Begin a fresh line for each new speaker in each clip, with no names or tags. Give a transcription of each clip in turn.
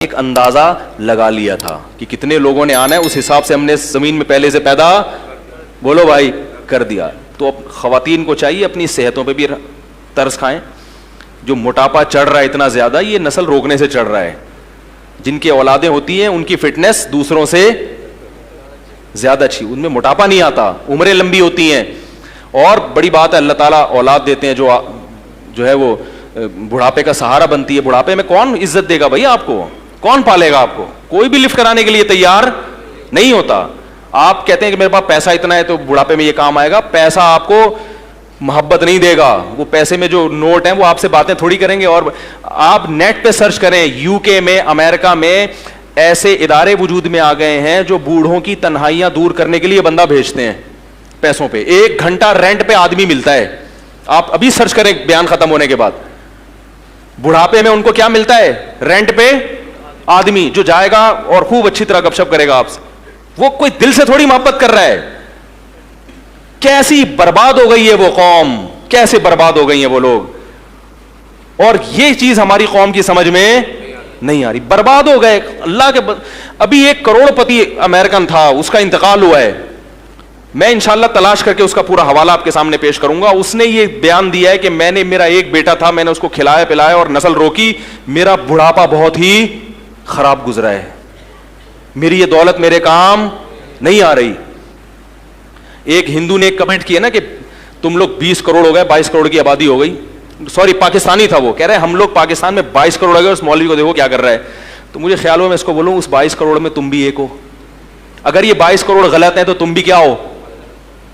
ایک اندازہ لگا لیا تھا کہ کتنے لوگوں نے آنا ہے, اس حساب سے ہم نے زمین میں پہلے سے پیدا, بولو بھائی, کر دیا. تو اب خواتین کو چاہیے اپنی صحتوں پہ بھی ترس کھائیں. جو موٹاپا چڑھ رہا ہے اتنا زیادہ, یہ نسل روکنے سے چڑھ رہا ہے. جن کی اولادیں ہوتی ہیں ان کی فٹنس دوسروں سے زیادہ اچھی, ان میں موٹاپا نہیں آتا, عمریں لمبی ہوتی ہیں. اور بڑی بات ہے, اللہ تعالیٰ اولاد دیتے ہیں جو ہے وہ بڑھاپے کا سہارا بنتی ہے. بڑھاپے میں کون عزت دے گا بھائی آپ کو, کون پالے گا آپ کو؟ کوئی بھی لفٹ کرانے کے لیے تیار نہیں ہوتا. آپ کہتے ہیں کہ میرے پاس پیسہ اتنا ہے تو بڑھاپے میں یہ کام آئے گا. پیسہ آپ کو محبت نہیں دے گا. وہ پیسے میں جو نوٹ ہیں وہ آپ سے باتیں تھوڑی کریں گے. اور آپ نیٹ پہ سرچ کریں, یو کے میں, امریکہ میں ایسے ادارے وجود میں آ گئے ہیں جو بوڑھوں کی تنہائیاں دور کرنے کے لیے بندہ بھیجتے ہیں پیسوں پہ. 1 گھنٹہ رینٹ پہ آدمی ملتا ہے. آپ ابھی سرچ کریں بیان ختم ہونے کے بعد. بڑھاپے میں ان کو کیا ملتا ہے؟ رینٹ پہ آدمی جو جائے گا اور خوب اچھی طرح گپ شپ کرے گا آپ سے. وہ کوئی دل سے تھوڑی محبت کر رہا ہے. کیسی برباد ہو گئی ہے وہ قوم, کیسے برباد ہو گئی ہیں وہ لوگ. اور یہ چیز ہماری قوم کی سمجھ میں نہیں آ رہی. برباد ہو گئے اللہ کے. ابھی 1 کروڑ پتی امریکن تھا, اس کا انتقال ہوا ہے. میں انشاءاللہ تلاش کر کے اس کا پورا حوالہ آپ کے سامنے پیش کروں گا. اس نے یہ بیان دیا ہے کہ میں نے, میرا ایک بیٹا تھا, میں نے اس کو کھلایا پلایا اور نسل روکی, میرا بڑھاپا بہت ہی خراب گزرا ہے, میری یہ دولت میرے کام نہیں آ رہی. ایک ہندو نے ایک کمنٹ کیا نا کہ تم لوگ 20 کروڑ ہو گئے, 22 کروڑ کی آبادی ہو گئی. سوری, پاکستانی تھا وہ, کہہ رہے ہم لوگ پاکستان میں 22 کروڑ ہو گئے, اس مولوی کو دیکھو کیا کر رہا ہے. تو مجھے خیال ہوا میں اس کو بولوں اس 22 کروڑ میں تم بھی ایک ہو. اگر یہ 22 کروڑ غلط ہے تو تم بھی کیا ہو؟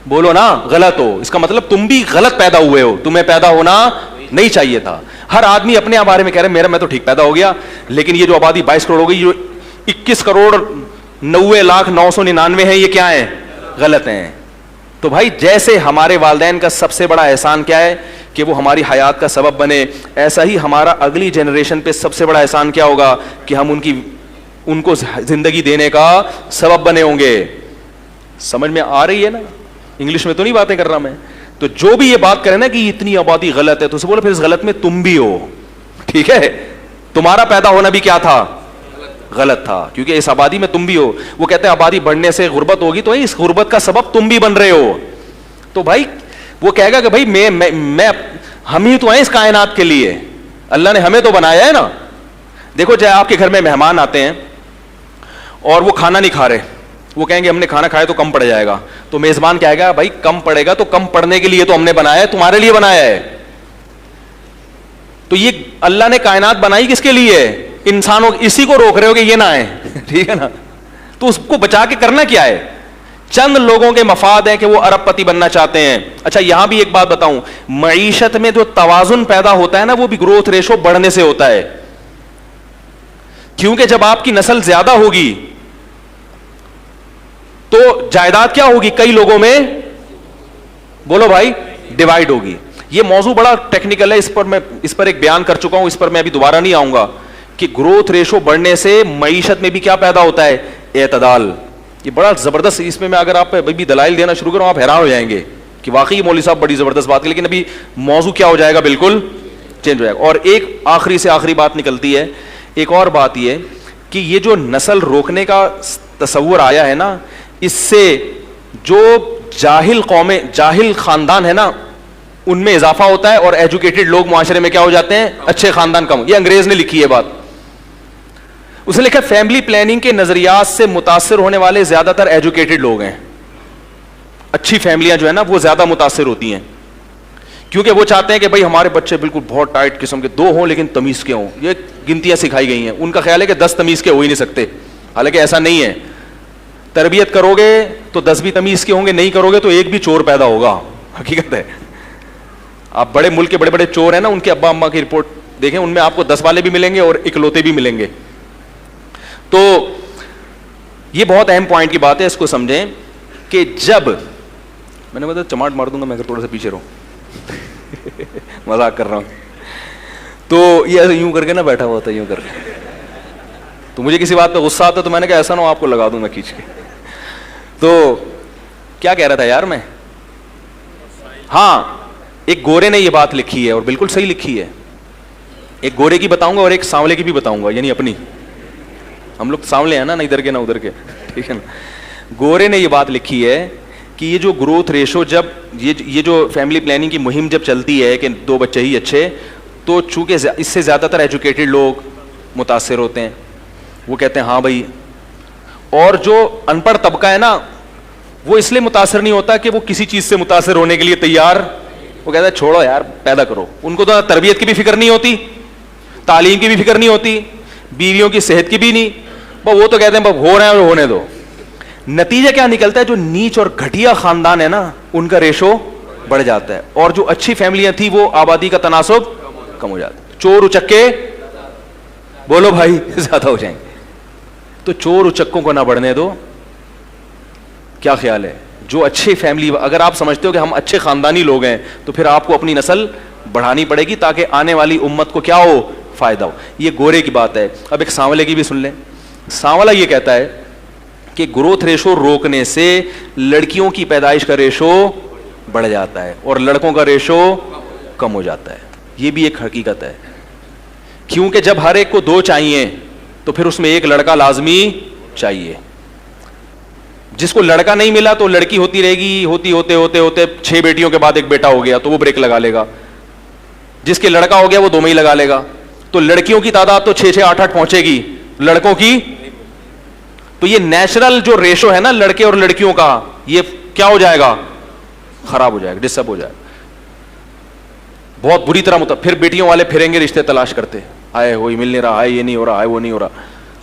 بولو نا, غلط ہو. اس کا مطلب تم بھی غلط پیدا ہوئے ہو, تمہیں پیدا ہونا نہیں چاہیے تھا. ہر آدمی اپنے بارے میں کہہ رہے میرا, میں تو ٹھیک پیدا ہو گیا, لیکن یہ جو آبادی 22 کروڑ ہو گئی, جو 21 کروڑ 90,999 ہیں, یہ کیا ہیں؟ غلط ہیں. تو بھائی جیسے ہمارے والدین کا سب سے بڑا احسان کیا ہے کہ وہ ہماری حیات کا سبب بنے, ایسا ہی ہمارا اگلی جنریشن پہ سب سے بڑا احسان کیا ہوگا کہ ہم ان کو زندگی دینے کا سبب بنے ہوں گے. سمجھ میں آ رہی ہے نا؟ انگلش میں تو نہیں باتیں کر رہا میں. تو جو بھی یہ بات کرے نا کہ اتنی آبادی غلط ہے, تو اسے بولو پھر اس غلط میں تم بھی ہو. ٹھیک ہے, تمہارا پیدا ہونا بھی کیا تھا؟ غلط تھا, کیونکہ اس آبادی میں تم بھی ہو. وہ کہتے ہیں آبادی بڑھنے سے غربت ہوگی, تو اس غربت کا سبب تم بھی بن رہے ہو. تو بھائی وہ کہے گا کہ بھائی میں ہم ہی تو ہیں اس کائنات کے لیے, اللہ نے ہمیں تو بنایا ہے نا. دیکھو چاہے آپ کے گھر میں مہمان آتے ہیں اور وہ کھانا نہیں کھا رہے, وہ کہیں گے ہم نے کھانا کھایا تو کم پڑ جائے گا. تو میزبان کہے گا بھائی کم پڑے گا تو کم پڑنے کے لیے تو ہم نے بنایا ہے, تمہارے لیے بنایا ہے. تو یہ اللہ نے کائنات بنائی کس کے لیے؟ انسانوں. اسی کو روک رہے ہو کہ یہ نہ آئے. ٹھیک ہے نا, تو اس کو بچا کے کرنا کیا ہے؟ چند لوگوں کے مفاد ہیں کہ وہ ارب پتی بننا چاہتے ہیں. اچھا یہاں بھی ایک بات بتاؤں, معیشت میں جو توازن پیدا ہوتا ہے نا, وہ بھی گروتھ ریشو بڑھنے سے ہوتا ہے. کیونکہ جب آپ کی نسل زیادہ ہوگی تو جائیداد کیا ہوگی؟ کئی لوگوں میں, بولو بھائی, ڈیوائڈ ہوگی. یہ موضوع بڑا ٹیکنیکل ہے, اس پر ایک بیان کر چکا ہوں, اس پر میں ابھی دوبارہ نہیں آؤں گا کہ گروتھ ریشو بڑھنے سے معیشت میں بھی کیا پیدا ہوتا ہے؟ اعتدال. یہ بڑا زبردست, اس میں اگر آپ ابھی دلائل دینا شروع کروں آپ حیران ہو جائیں گے کہ واقعی مولوی صاحب بڑی زبردست بات ہے. لیکن ابھی موضوع کیا ہو جائے گا, بالکل چینج ہو جائے گا. اور ایک آخری سے آخری بات نکلتی ہے, ایک اور بات یہ کہ یہ جو نسل روکنے کا تصور آیا ہے نا, اس سے جو جاہل قومیں, جاہل خاندان ہے نا, ان میں اضافہ ہوتا ہے, اور ایجوکیٹڈ لوگ معاشرے میں کیا ہو جاتے ہیں؟ اچھے خاندان کم. یہ انگریز نے لکھی ہے بات. اس نے لکھا فیملی پلاننگ کے نظریات سے متاثر ہونے والے زیادہ تر ایجوکیٹڈ لوگ ہیں. اچھی فیملیاں جو ہے نا وہ زیادہ متاثر ہوتی ہیں, کیونکہ وہ چاہتے ہیں کہ بھائی ہمارے بچے بالکل بہت ٹائٹ قسم کے 2 ہوں لیکن تمیز کے ہوں. یہ گنتیاں سکھائی گئی ہیں. ان کا خیال ہے کہ 10 تمیز کے ہو ہی نہیں سکتے, حالانکہ ایسا نہیں ہے. تربیت کرو گے تو 10 بھی تمیز کے ہوں گے, نہیں کرو گے تو ایک بھی چور پیدا ہوگا. حقیقت ہے. آپ بڑے ملک کے بڑے بڑے چور ہیں نا, ان کے ابا اماں کی رپورٹ دیکھیں, ان میں آپ کو 10 والے بھی ملیں گے اور اکلوتے بھی ملیں گے. تو یہ بہت اہم پوائنٹ کی بات ہے, اس کو سمجھیں کہ جب میں نے بتا چماٹ مار دوں گا میں اگر تھوڑا سا پیچھے رہوں, مذاق کر رہا ہوں. تو یہ یوں کر کے نا بیٹھا ہوا تھا, یوں کر کے, تو مجھے کسی بات پہ غصہ آتا تو میں نے کہا ایسا نہ ہو آپ کو لگا دوں گا کھینچ کے. تو کیا کہہ رہا تھا یار میں, ہاں ایک گورے نے یہ بات لکھی ہے اور بالکل صحیح لکھی ہے. ایک گورے کی بتاؤں گا اور ایک سانولے کی بھی بتاؤں گا, یعنی اپنی. ہم لوگ سامنے ہیں نا ادھر کے نہ ادھر کے, ٹھیک ہے نا. گورے نے یہ بات لکھی ہے کہ یہ جو گروتھ ریشو جب یہ جو فیملی پلاننگ کی مہم جب چلتی ہے کہ 2 بچے ہی اچھے, تو چونکہ اس سے زیادہ تر ایجوکیٹڈ لوگ متاثر ہوتے ہیں, وہ کہتے ہیں ہاں بھائی, اور جو ان پڑھ طبقہ ہے نا وہ اس لیے متاثر نہیں ہوتا کہ وہ کسی چیز سے متاثر ہونے کے لیے تیار, وہ کہتا ہے چھوڑو یار پیدا کرو. ان کو تو تربیت کی بھی فکر نہیں ہوتی, تعلیم کی بھی فکر نہیں ہوتی, بیویوں کی صحت کی بھی نہیں, وہ تو کہتے ہیں ہو رہے ہیں اور ہونے دو. نتیجہ کیا نکلتا ہے, جو نیچ اور گھٹیا خاندان ہے نا ان کا ریشو بڑھ جاتا ہے, اور جو اچھی فیملیاں تھیں وہ آبادی کا تناسب کم ہو جاتا ہے. چور اچکے بولو بھائی زیادہ ہو جائیں گے, تو چور اچکوں کو نہ بڑھنے دو. کیا خیال ہے, جو اچھی فیملی, اگر آپ سمجھتے ہو کہ ہم اچھے خاندانی لوگ ہیں تو پھر آپ کو اپنی نسل بڑھانی پڑے گی تاکہ آنے والی امت کو کیا ہو, فائدہ ہو. یہ گورے کی بات ہے. اب ایک سانولے کی بھی سن لیں. سانولا یہ کہتا ہے کہ گروتھ ریشو روکنے سے لڑکیوں کی پیدائش کا ریشو بڑھ جاتا ہے اور لڑکوں کا ریشو کم ہو جاتا ہے. یہ بھی ایک حقیقت ہے, کیونکہ جب ہر ایک کو 2 چاہیے تو پھر اس میں ایک لڑکا لازمی چاہیے. جس کو لڑکا نہیں ملا تو لڑکی ہوتی رہے گی, ہوتے 6 بیٹیوں کے بعد ایک بیٹا ہو گیا تو وہ بریک لگا لے گا. جس کے لڑکا ہو گیا وہ 2 میں ہی لگا لے گا. تو لڑکیوں کی تعداد تو 6 8 پہنچے گی, لڑکوں کی. تو یہ نیچرل جو ریشو ہے نا لڑکے اور لڑکیوں کا, یہ کیا ہو جائے گا, خراب ہو جائے گا, ڈسٹرب ہو جائے گا بہت بری طرح. پھر بیٹیوں والے پھریں گے رشتے تلاش کرتے, آئے ہوئی مل نہیں رہا, آئے یہ نہیں ہو رہا, آئے وہ نہیں ہو رہا.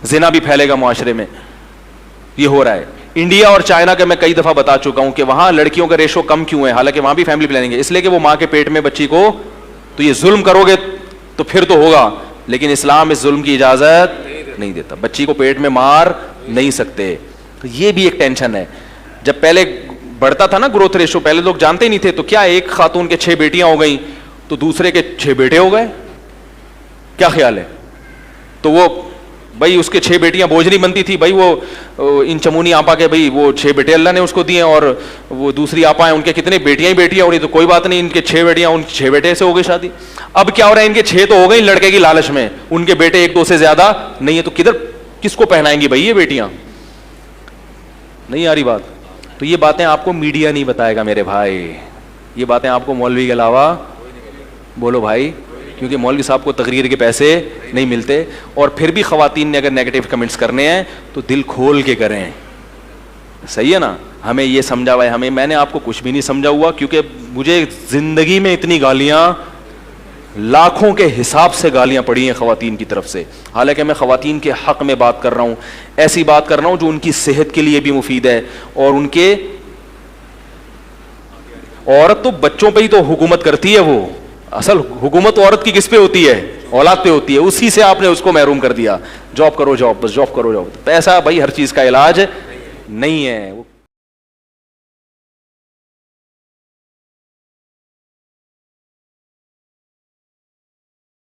زنا بھی پھیلے گا معاشرے میں, یہ ہو رہا ہے. انڈیا اور چائنا کے میں کئی دفعہ بتا چکا ہوں کہ وہاں لڑکیوں کا ریشو کم کیوں ہے, حالانکہ وہاں بھی فیملی پلاننگ ہے, اس لیے کہ وہ ماں کے پیٹ میں بچی کو, تو یہ ظلم کرو گے تو پھر تو ہوگا, لیکن اسلام اس ظلم کی اجازت نہیں دیتا. بچی کو پیٹ میں مار نہیں سکتے. تو یہ بھی ایک ٹینشن ہے. جب پہلے بڑھتا تھا نا گروتھ ریشو, پہلے لوگ جانتے ہی نہیں تھے, تو کیا ایک خاتون کے 6 بیٹیاں ہو گئیں تو دوسرے کے 6 بیٹے ہو گئے. کیا خیال ہے, تو وہ بھائی اس کے 6 بیٹیاں بوجھ نہیں بنتی تھی, بھائی وہ ان چمونی آپا کے بھائی وہ 6 بیٹے اللہ نے اس کو دیے, اور وہ دوسری آپا ہیں ان کے کتنے بیٹیاں ہی بیٹیاں ہو رہی, تو کوئی بات نہیں, ان کے 6 بیٹیاں, ان 6 بیٹے سے ہو گئی شادی. اب کیا ہو رہا ہے, ان کے 6 تو ہو گئی لڑکے کی لالچ میں, ان کے بیٹے 1 2 سے زیادہ نہیں ہے, تو کس کو پہنائیں گی بھائی یہ بیٹیاں. نہیں آ رہی بات. تو یہ باتیں آپ کو میڈیا نہیں بتائے گا میرے بھائی, یہ باتیں آپ کو مولوی کے علاوہ, بولو بھائی, کیونکہ مولوی صاحب کو تقریر کے پیسے نہیں ملتے. اور پھر بھی خواتین نے اگر نیگیٹو کمنٹس کرنے ہیں تو دل کھول کے کریں, صحیح ہے نا. ہمیں یہ سمجھا ہوا ہے, میں نے آپ کو کچھ بھی نہیں سمجھا ہوا, کیونکہ مجھے زندگی میں اتنی گالیاں, لاکھوں کے حساب سے گالیاں پڑی ہیں خواتین کی طرف سے. حالانکہ میں خواتین کے حق میں بات کر رہا ہوں, ایسی بات کر رہا ہوں جو ان کی صحت کے لیے بھی مفید ہے, اور ان کے, عورت تو بچوں پہ ہی تو حکومت کرتی ہے, وہ اصل حکومت عورت کی کس پہ ہوتی ہے, اولاد پہ ہوتی ہے. اسی سے آپ نے اس کو محروم کر دیا, جاب کرو جاب, بس جاب کرو جاب. پیسہ بھائی ہر چیز کا علاج نہیں ہے.